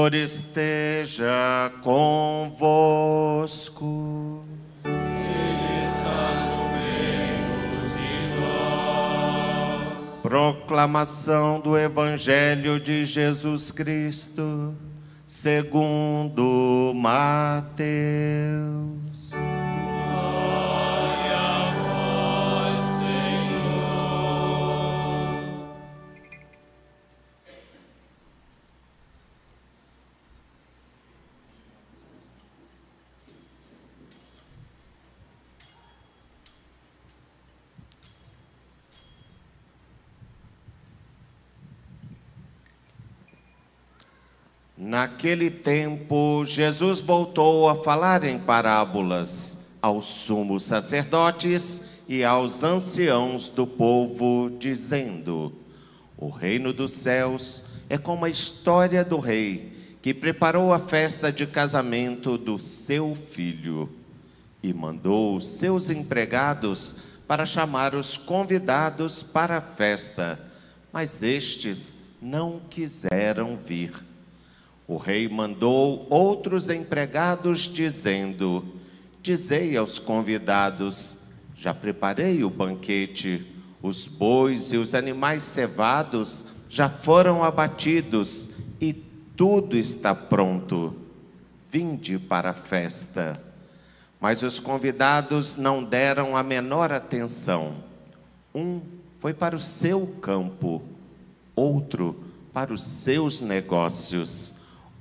Senhor esteja convosco. Ele está no meio de nós. Proclamação do Evangelho de Jesus Cristo, segundo Mateus. Glória a vós, Senhor. Naquele tempo, Jesus voltou a falar em parábolas aos sumos sacerdotes e aos anciãos do povo, dizendo: o reino dos céus é como a história do rei que preparou a festa de casamento do seu filho e mandou os seus empregados para chamar os convidados para a festa, mas estes não quiseram vir. O rei mandou outros empregados, dizendo: dizei aos convidados: já preparei o banquete, os bois e os animais cevados já foram abatidos e tudo está pronto. Vinde para a festa. Mas os convidados não deram a menor atenção. Um foi para o seu campo, outro para os seus negócios.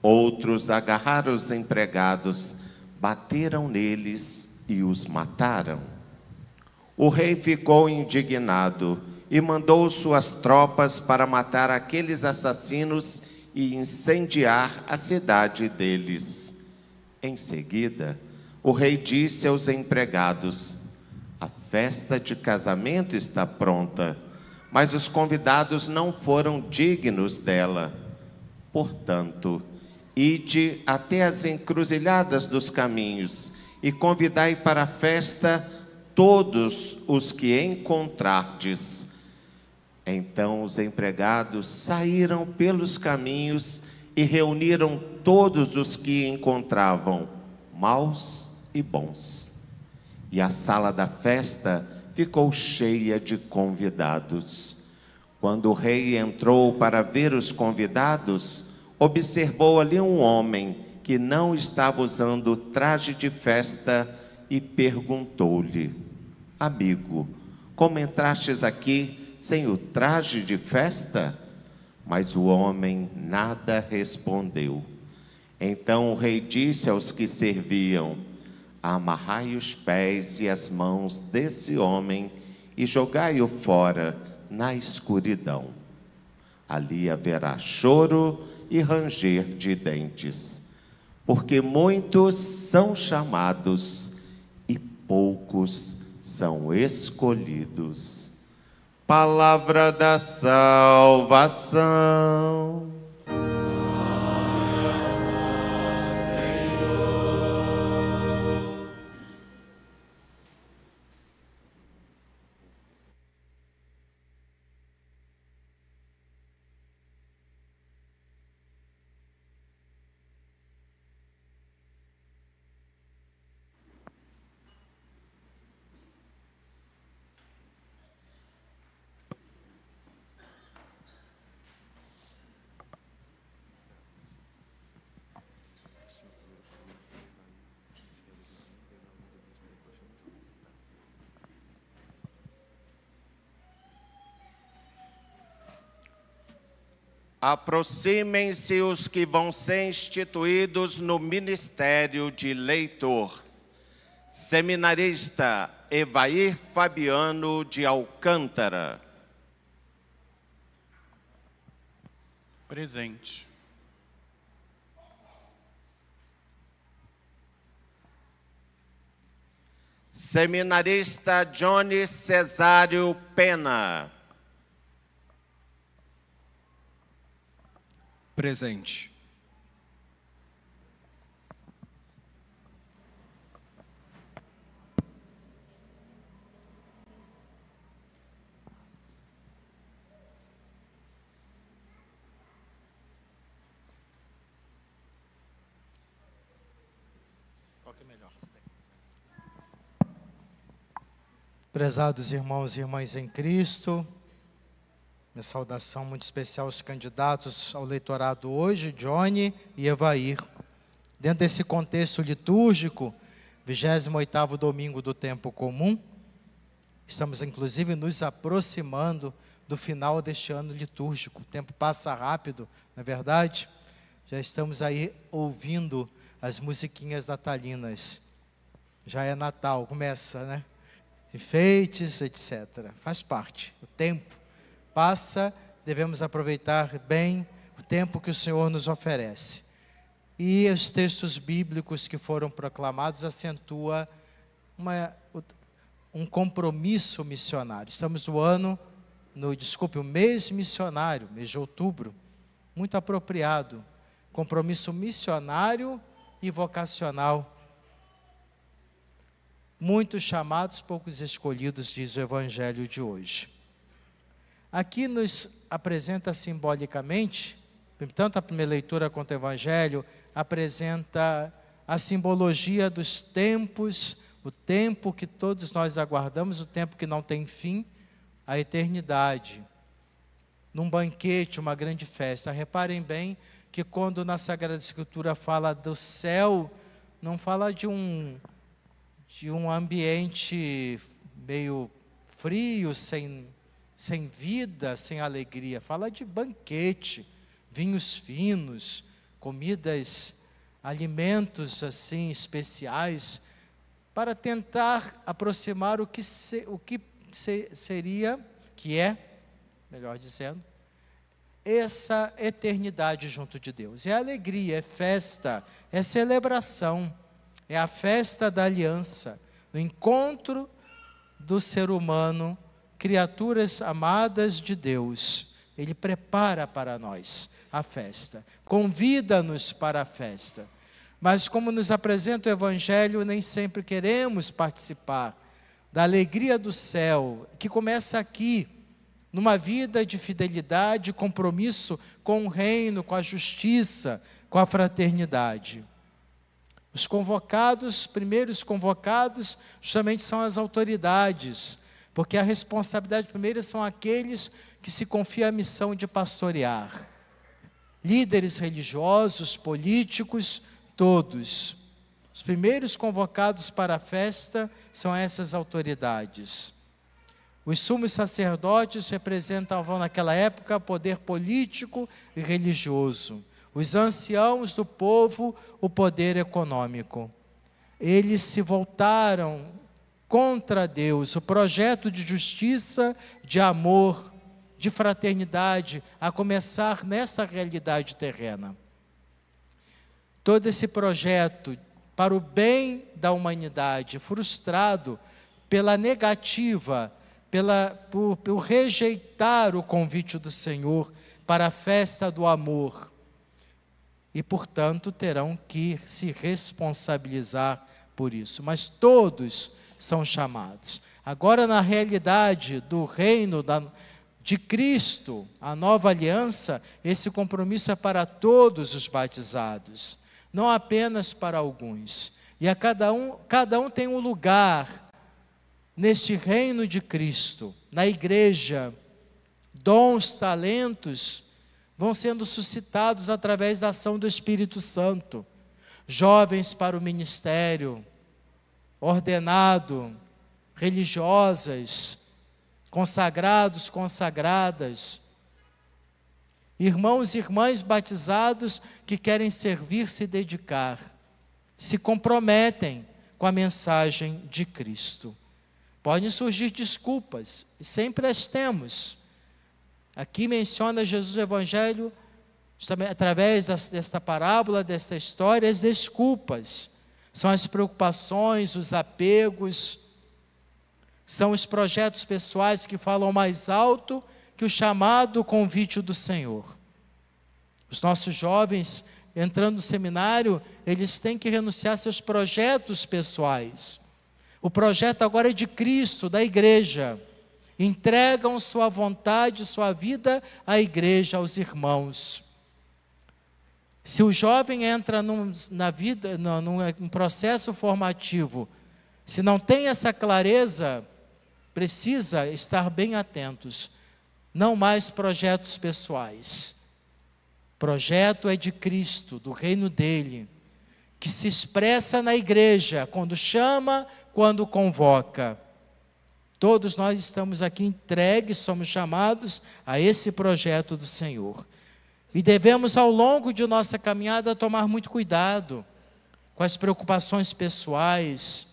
Outros agarraram os empregados, bateram neles e os mataram. O rei ficou indignado e mandou suas tropas para matar aqueles assassinos e incendiar a cidade deles. Em seguida, o rei disse aos empregados: a festa de casamento está pronta, mas os convidados não foram dignos dela. Portanto, ide até as encruzilhadas dos caminhos e convidai para a festa todos os que encontrardes. Então os empregados saíram pelos caminhos e reuniram todos os que encontravam, maus e bons. E a sala da festa ficou cheia de convidados. Quando o rei entrou para ver os convidados, observou ali um homem que não estava usando traje de festa e perguntou-lhe: amigo, como entrastes aqui sem o traje de festa? Mas o homem nada respondeu. Então o rei disse aos que serviam: amarrai os pés e as mãos desse homem e jogai-o fora na escuridão. Ali haverá choro e ranger de dentes, porque muitos são chamados e poucos são escolhidos. Palavra da salvação. Aproximem-se os que vão ser instituídos no ministério de leitor. Seminarista Evair Fabiano de Alcântara. Presente. Seminarista Johnny Cesário Pena. Presente. Prezados irmãos e irmãs em Cristo, minha saudação muito especial aos candidatos ao leitorado hoje, Johnny e Evair. Dentro desse contexto litúrgico, 28º domingo do tempo comum, estamos inclusive nos aproximando do final deste ano litúrgico. O tempo passa rápido, não é verdade? Já estamos aí ouvindo as musiquinhas natalinas. Já é Natal, começa, né? Enfeites, etc. Faz parte. O tempo passa, devemos aproveitar bem o tempo que o Senhor nos oferece. E os textos bíblicos que foram proclamados acentuam um compromisso missionário. Estamos o mês missionário, mês de outubro, muito apropriado. Compromisso missionário e vocacional. Muitos chamados, poucos escolhidos, diz o Evangelho de hoje. Aqui nos apresenta simbolicamente, tanto a primeira leitura quanto o Evangelho, apresenta a simbologia dos tempos, o tempo que todos nós aguardamos, o tempo que não tem fim, a eternidade. Num banquete, uma grande festa. Reparem bem que quando na Sagrada Escritura fala do céu, não fala de um ambiente meio frio, sem vida, sem alegria. Fala de banquete, vinhos finos, comidas, alimentos assim especiais, para tentar aproximar o que seria, que é, melhor dizendo, essa eternidade junto de Deus. É alegria, é festa, é celebração. É a festa da aliança, o encontro do ser humano, criaturas amadas de Deus. Ele prepara para nós a festa, convida-nos para a festa. Mas como nos apresenta o Evangelho, nem sempre queremos participar da alegria do céu, que começa aqui, numa vida de fidelidade, compromisso com o reino, com a justiça, com a fraternidade. Os convocados, primeiros convocados, justamente são as autoridades, porque a responsabilidade primeira são aqueles que se confiam a missão de pastorear. Líderes religiosos, políticos, todos. Os primeiros convocados para a festa são essas autoridades. Os sumos sacerdotes representavam naquela época poder político e religioso. Os anciãos do povo, o poder econômico. Eles se voltaram contra Deus, o projeto de justiça, de amor, de fraternidade, a começar nessa realidade terrena. Todo esse projeto para o bem da humanidade, frustrado pela negativa, por rejeitar o convite do Senhor para a festa do amor. E, portanto, terão que se responsabilizar por isso. Mas todos são chamados. Agora, na realidade do reino de Cristo, a nova aliança, esse compromisso é para todos os batizados, não apenas para alguns. E cada um tem um lugar neste reino de Cristo, na igreja. Dons, talentos vão sendo suscitados através da ação do Espírito Santo. Jovens para o ministério, ordenado, religiosas, consagrados, consagradas, irmãos e irmãs batizados que querem servir, se dedicar, se comprometem com a mensagem de Cristo. Podem surgir desculpas, e sempre as temos. Aqui menciona Jesus no Evangelho, através desta parábola, desta história, as desculpas. São as preocupações, os apegos, são os projetos pessoais que falam mais alto que o chamado convite do Senhor. Os nossos jovens, entrando no seminário, eles têm que renunciar a seus projetos pessoais. O projeto agora é de Cristo, da igreja. Entregam sua vontade, sua vida à igreja, aos irmãos. Se o jovem entra na vida, num processo formativo, se não tem essa clareza, precisa estar bem atentos. Não mais projetos pessoais. Projeto é de Cristo, do reino dele, que se expressa na igreja, quando chama, quando convoca. Todos nós estamos aqui entregues, somos chamados a esse projeto do Senhor. E devemos, ao longo de nossa caminhada, tomar muito cuidado com as preocupações pessoais,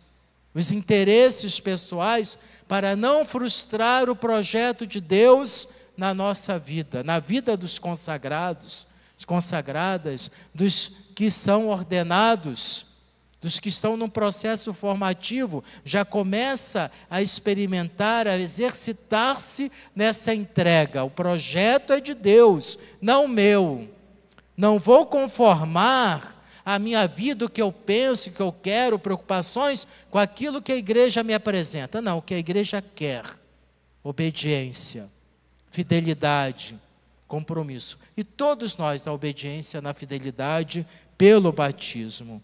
os interesses pessoais, para não frustrar o projeto de Deus na nossa vida, na vida dos consagrados, consagradas, dos que são ordenados, dos que estão num processo formativo, já começa a experimentar, a exercitar-se nessa entrega. O projeto é de Deus, não meu. Não vou conformar a minha vida, o que eu penso, o que eu quero, preocupações, com aquilo que a igreja me apresenta. Não, o que a igreja quer: obediência, fidelidade, compromisso. E todos nós, na obediência, na fidelidade, pelo batismo.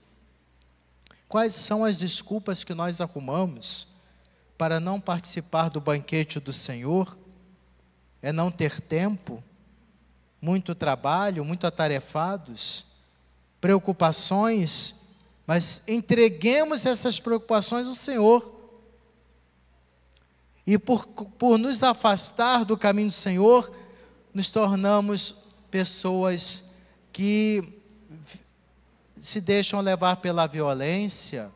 Quais são as desculpas que nós arrumamos para não participar do banquete do Senhor? É não ter tempo, muito trabalho, muito atarefados, preocupações, mas entreguemos essas preocupações ao Senhor. E por nos afastar do caminho do Senhor, nos tornamos pessoas que se deixam levar pela violência,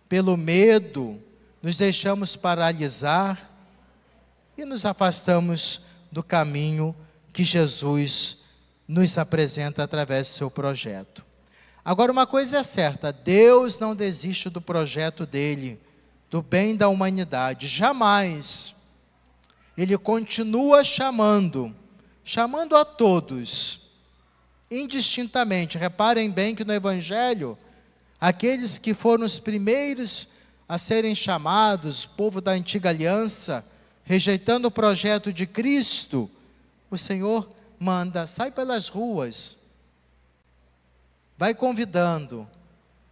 pelo medo, nos deixamos paralisar e nos afastamos do caminho que Jesus nos apresenta através do seu projeto. Agora, uma coisa é certa: Deus não desiste do projeto dele, do bem da humanidade, jamais. Ele continua chamando a todos, indistintamente. Reparem bem que no Evangelho, aqueles que foram os primeiros a serem chamados, o povo da antiga aliança, rejeitando o projeto de Cristo, o Senhor manda: sai pelas ruas, vai convidando.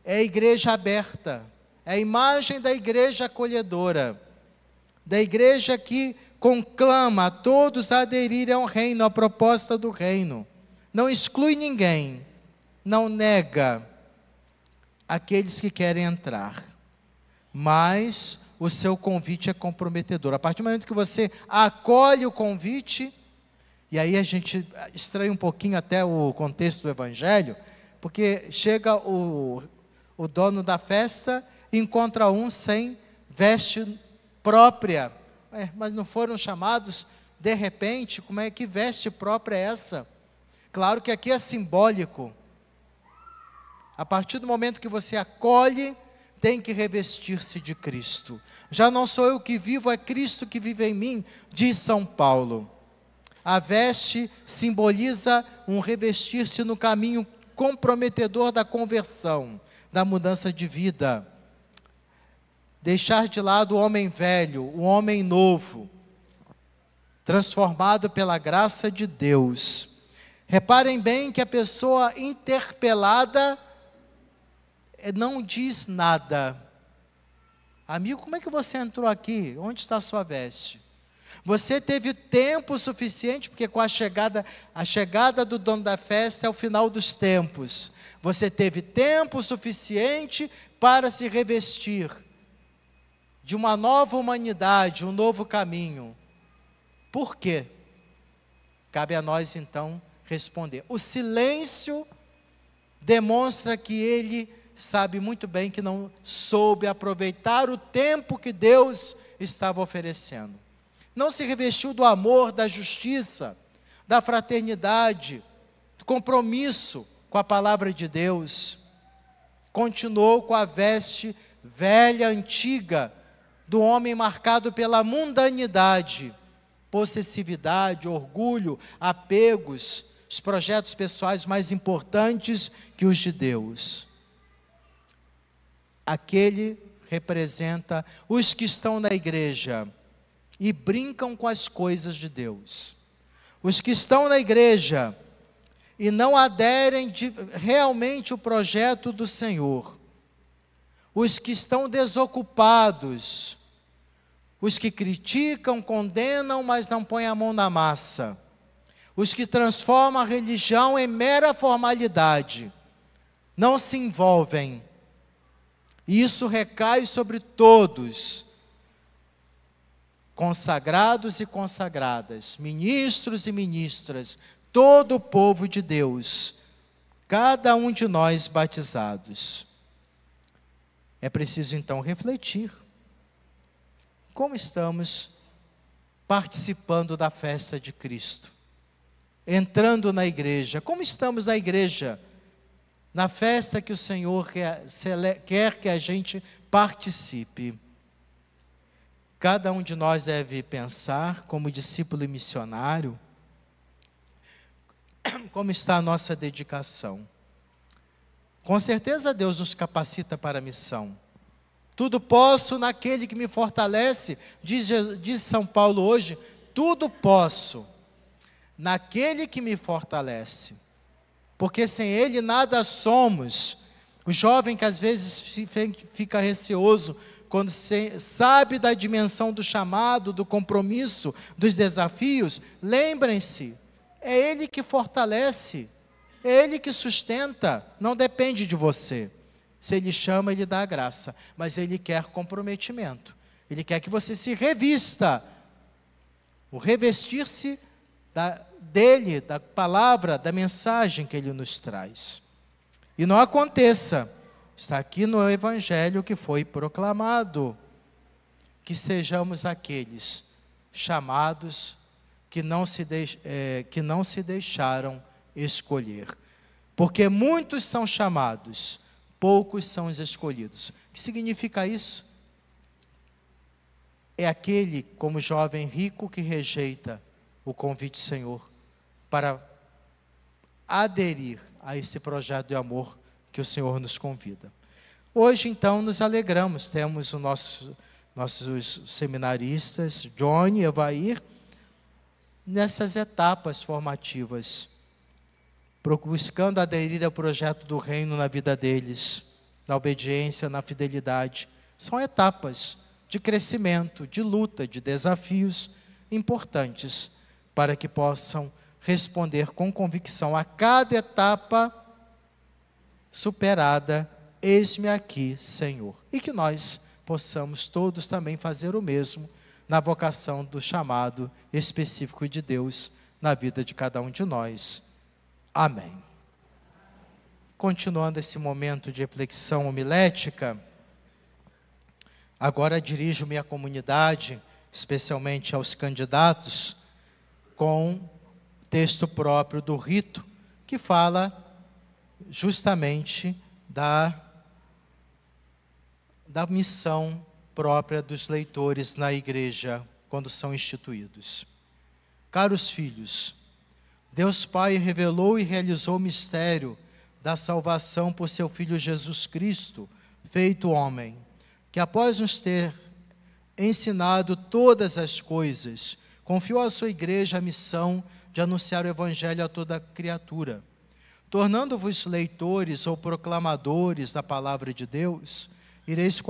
É a igreja aberta, é a imagem da igreja acolhedora, da igreja que conclama a todos a aderirem ao reino, à proposta do reino. Não exclui ninguém, não nega aqueles que querem entrar, mas o seu convite é comprometedor. A partir do momento que você acolhe o convite, e aí a gente estranha um pouquinho até o contexto do Evangelho, porque chega o dono da festa e encontra um sem veste própria. Mas não foram chamados de repente? Como é que veste própria é essa? Claro que aqui é simbólico. A partir do momento que você acolhe, tem que revestir-se de Cristo. Já não sou eu que vivo, é Cristo que vive em mim, diz São Paulo. A veste simboliza um revestir-se no caminho comprometedor da conversão, da mudança de vida. Deixar de lado o homem velho, o homem novo, transformado pela graça de Deus. Reparem bem que a pessoa interpelada não diz nada. Amigo, como é que você entrou aqui? Onde está a sua veste? Você teve tempo suficiente, porque com a chegada do dono da festa é o final dos tempos. Você teve tempo suficiente para se revestir de uma nova humanidade, um novo caminho. Por quê? Cabe a nós então responder. O silêncio demonstra que ele sabe muito bem que não soube aproveitar o tempo que Deus estava oferecendo. Não se revestiu do amor, da justiça, da fraternidade, do compromisso com a palavra de Deus. Continuou com a veste velha, antiga, do homem marcado pela mundanidade, possessividade, orgulho, apegos, os projetos pessoais mais importantes que os de Deus. Aquele representa os que estão na igreja e brincam com as coisas de Deus. Os que estão na igreja e não aderem realmente ao projeto do Senhor, os que estão desocupados, os que criticam, condenam, mas não põem a mão na massa, os que transformam a religião em mera formalidade, não se envolvem. E isso recai sobre todos, consagrados e consagradas, ministros e ministras, todo o povo de Deus, cada um de nós batizados. É preciso então refletir. Como estamos participando da festa de Cristo? Entrando na igreja. Como estamos na igreja? Na festa que o Senhor quer que a gente participe. Cada um de nós deve pensar, como discípulo e missionário, como está a nossa dedicação. Com certeza Deus nos capacita para a missão. Tudo posso naquele que me fortalece, diz São Paulo hoje, tudo posso naquele que me fortalece. Porque sem Ele nada somos. O jovem que às vezes fica receoso, quando sabe da dimensão do chamado, do compromisso, dos desafios, lembrem-se, é Ele que fortalece, é Ele que sustenta, não depende de você. Se Ele chama, Ele dá a graça, mas Ele quer comprometimento, Ele quer que você se revista, o revestir-se dele, da palavra, da mensagem que Ele nos traz. E não aconteça, está aqui no Evangelho que foi proclamado, que sejamos aqueles chamados que não se deixaram escolher. Porque muitos são chamados, poucos são os escolhidos. O que significa isso? É aquele, como jovem rico, que rejeita o convite do Senhor para aderir a esse projeto de amor que o Senhor nos convida. Hoje, então, nos alegramos, temos os nossos seminaristas, Johnny e Evair, nessas etapas formativas, buscando aderir ao projeto do reino na vida deles, na obediência, na fidelidade. São etapas de crescimento, de luta, de desafios importantes, para que possam responder com convicção a cada etapa superada, eis-me aqui, Senhor. E que nós possamos todos também fazer o mesmo na vocação do chamado específico de Deus na vida de cada um de nós. Amém. Continuando esse momento de reflexão homilética, agora dirijo-me à comunidade, especialmente aos candidatos, com texto próprio do rito, que fala justamente da missão própria dos leitores na igreja, quando são instituídos. Caros filhos, Deus Pai revelou e realizou o mistério da salvação por seu Filho Jesus Cristo, feito homem, que após nos ter ensinado todas as coisas, confiou à sua igreja a missão de anunciar o Evangelho a toda criatura. Tornando-vos leitores ou proclamadores da palavra de Deus, ireis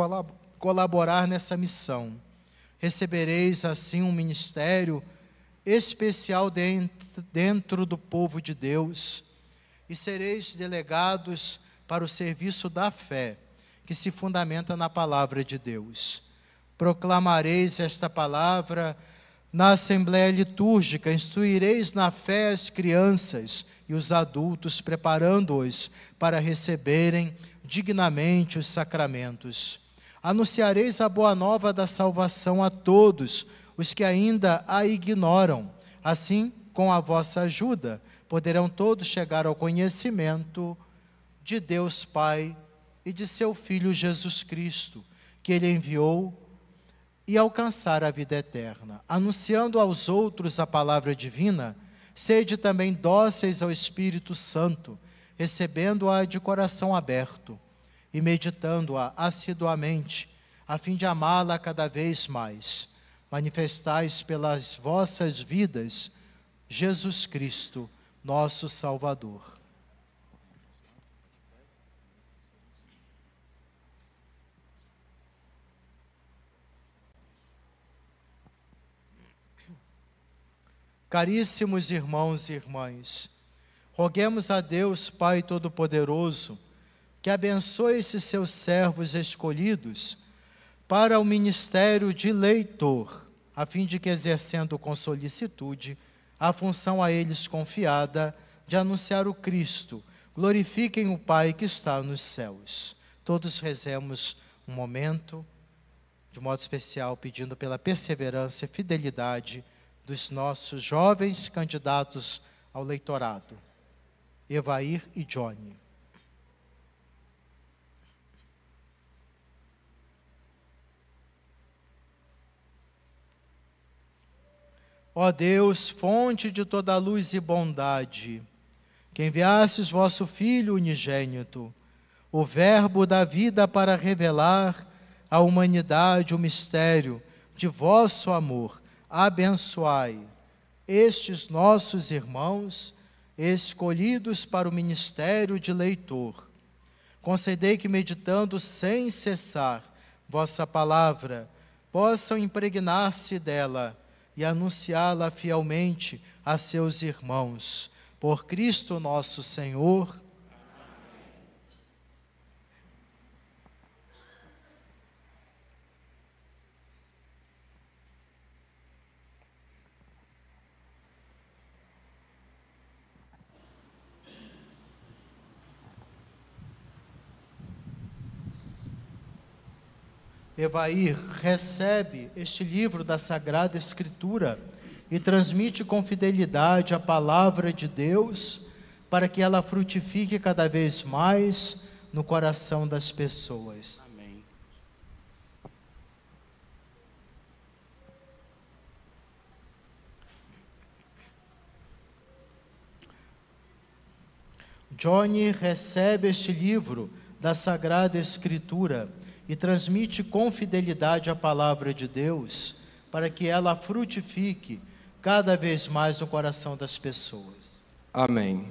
colaborar nessa missão. Recebereis assim um ministério especial dentro do povo de Deus e sereis delegados para o serviço da fé, que se fundamenta na palavra de Deus. Proclamareis esta palavra na assembleia litúrgica, instruireis na fé as crianças e os adultos, preparando-os para receberem dignamente os sacramentos. Anunciareis a boa nova da salvação a todos os que ainda a ignoram. Assim, com a vossa ajuda, poderão todos chegar ao conhecimento de Deus Pai e de seu Filho Jesus Cristo, que Ele enviou, e alcançar a vida eterna. Anunciando aos outros a palavra divina, sede também dóceis ao Espírito Santo, recebendo-a de coração aberto e meditando-a assiduamente, a fim de amá-la cada vez mais. Manifestais pelas vossas vidas Jesus Cristo, nosso Salvador. Caríssimos irmãos e irmãs, roguemos a Deus, Pai Todo-Poderoso, que abençoe esses seus servos escolhidos para o ministério de leitor, a fim de que, exercendo com solicitude a função a eles confiada de anunciar o Cristo, glorifiquem o Pai que está nos céus. Todos rezemos um momento, de modo especial, pedindo pela perseverança e fidelidade dos nossos jovens candidatos ao leitorado, Evair e Johnny. Ó Deus, fonte de toda luz e bondade, que enviastes vosso Filho unigênito, o Verbo da vida, para revelar à humanidade o mistério de vosso amor, abençoai estes nossos irmãos, escolhidos para o ministério de leitor. Concedei que, meditando sem cessar vossa palavra, possam impregnar-se dela e anunciá-la fielmente a seus irmãos. Por Cristo nosso Senhor. Evair, recebe este livro da Sagrada Escritura e transmite com fidelidade a palavra de Deus, para que ela frutifique cada vez mais no coração das pessoas. Amém. Johnny recebe este livro da Sagrada Escritura e transmite com fidelidade a palavra de Deus, para que ela frutifique cada vez mais no coração das pessoas. Amém.